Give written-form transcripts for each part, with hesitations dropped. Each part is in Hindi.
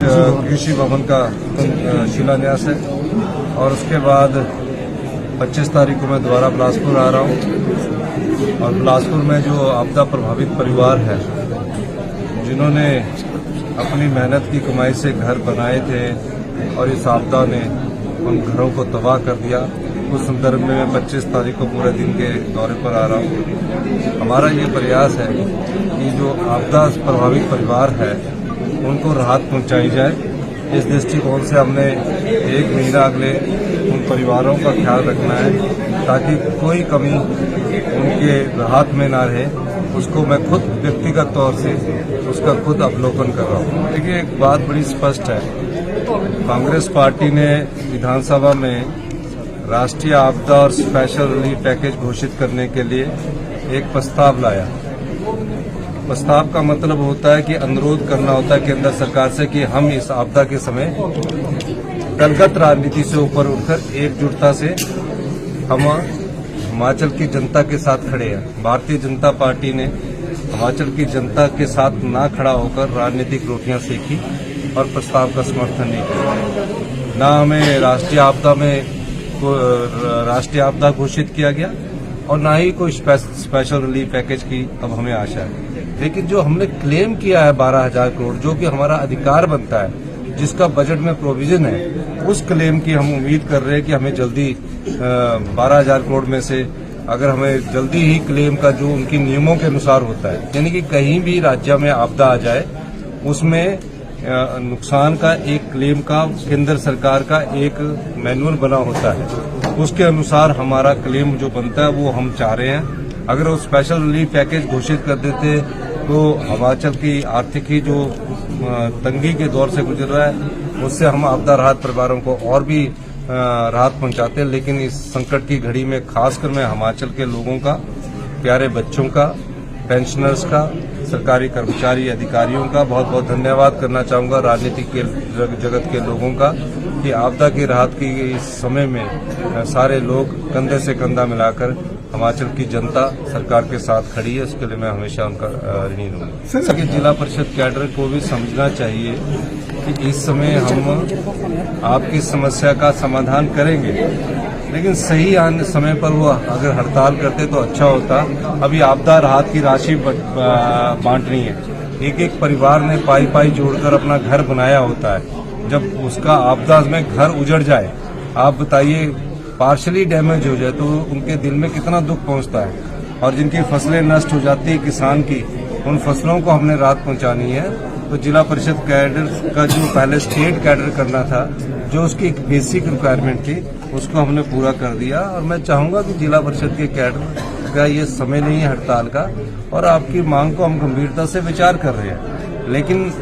कृषि भवन का शिलान्यास है और उसके बाद 25 तारीख को मैं दोबारा बिलासपुर आ रहा हूँ और बिलासपुर में जो आपदा प्रभावित परिवार है जिन्होंने अपनी मेहनत की कमाई से घर बनाए थे और इस आपदा ने उन घरों को तबाह कर दिया, उस संदर्भ में मैं 25 तारीख को पूरे दिन के दौरे पर आ रहा हूँ। हमारा ये प्रयास है कि जो आपदा प्रभावित परिवार है उनको राहत पहुंचाई जाए। इस दृष्टिकोण से हमने एक महीना अगले उन परिवारों का ख्याल रखना है ताकि कोई कमी उनके राहत में ना रहे। उसको मैं खुद व्यक्तिगत तौर से उसका खुद अवलोकन कर रहा हूँ। देखिए, एक बात बड़ी स्पष्ट है, कांग्रेस पार्टी ने विधानसभा में राष्ट्रीय आपदा और स्पेशल रिलीफ पैकेज घोषित करने के लिए एक प्रस्ताव लाया। प्रस्ताव का मतलब होता है कि अनुरोध करना होता है केंद्र सरकार से कि हम इस आपदा के समय दलगत राजनीति से ऊपर उठकर एकजुटता से हम हिमाचल की जनता के साथ खड़े हैं। भारतीय जनता पार्टी ने हिमाचल की जनता के साथ ना खड़ा होकर राजनीतिक रोटियां सेकी और प्रस्ताव का समर्थन नहीं किया। ना हमें राष्ट्रीय आपदा घोषित किया गया और ना ही कोई स्पेशल रिलीफ पैकेज की अब हमें आशा है। लेकिन जो हमने क्लेम किया है 12,000 करोड़, जो कि हमारा अधिकार बनता है, जिसका बजट में प्रोविजन है, उस क्लेम की हम उम्मीद कर रहे हैं कि हमें जल्दी 12,000 करोड़ में से अगर हमें जल्दी ही क्लेम का जो उनके नियमों के अनुसार होता है, यानी कि कहीं भी राज्य में आपदा आ जाए उसमें नुकसान का एक क्लेम का केंद्र सरकार का एक मैनुअल बना होता है, उसके अनुसार हमारा क्लेम जो बनता है वो हम चाह रहे हैं। अगर वो स्पेशल रिलीफ पैकेज घोषित कर देते तो हिमाचल की आर्थिकी जो तंगी के दौर से गुजर रहा है उससे हम आपदा राहत परिवारों को और भी राहत पहुंचाते। लेकिन इस संकट की घड़ी में खासकर मैं हिमाचल के लोगों का, प्यारे बच्चों का, पेंशनर्स का, सरकारी कर्मचारी अधिकारियों का बहुत बहुत धन्यवाद करना चाहूंगा, राजनीतिक के जगत के लोगों का, कि आपदा की राहत की इस समय में सारे लोग कंधे से कंधा मिलाकर हिमाचल की जनता सरकार के साथ खड़ी है। उसके लिए मैं हमेशा उनका ऋणी रहूंगा। सभी जिला परिषद कैडर को भी समझना चाहिए कि इस समय हम आपकी समस्या का समाधान करेंगे, लेकिन सही समय पर वो अगर हड़ताल करते तो अच्छा होता। अभी आपदा राहत की राशि बांटनी है, एक एक परिवार ने पाई जोड़कर अपना घर बनाया होता है। जब उसका आपदा में घर उजड़ जाए, आप बताइए, पार्शली डैमेज हो जाए तो उनके दिल में कितना दुख पहुंचता है। और जिनकी फसलें नष्ट हो जाती है किसान की, उन फसलों को हमने राहत पहुंचानी है। तो जिला परिषद कैडर का जो पहले स्टेट कैडर करना था, जो उसकी एक बेसिक रिक्वायरमेंट थी, उसको हमने पूरा कर दिया। और मैं चाहूंगा कि जिला परिषद के कैडर का ये समय नहीं है हड़ताल का, और आपकी मांग को हम गंभीरता से विचार कर रहे हैं। लेकिन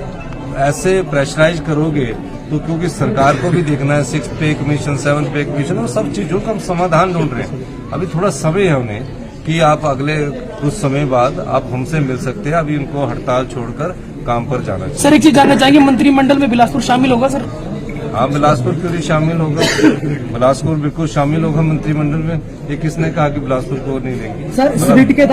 ऐसे प्रेशराइज करोगे तो, क्योंकि सरकार को भी देखना है, 6 पे कमीशन, 7 पे कमीशन, और सब चीजों का हम समाधान ढूंढ रहे हैं। अभी थोड़ा समय है उन्हें कि आप अगले कुछ समय बाद आप हमसे मिल सकते हैं। अभी उनको हड़ताल छोड़कर काम पर जाना चाहिए। सर, एक चीज जानना चाहेंगे, मंत्रिमंडल में बिलासपुर शामिल होगा सर? हाँ, बिलासपुर क्यों नहीं शामिल होगा? बिलासपुर बिल्कुल शामिल होगा मंत्रिमंडल में। ये किसने कहा कि बिलासपुर को नहीं देंगे? सर, स्प्लिट के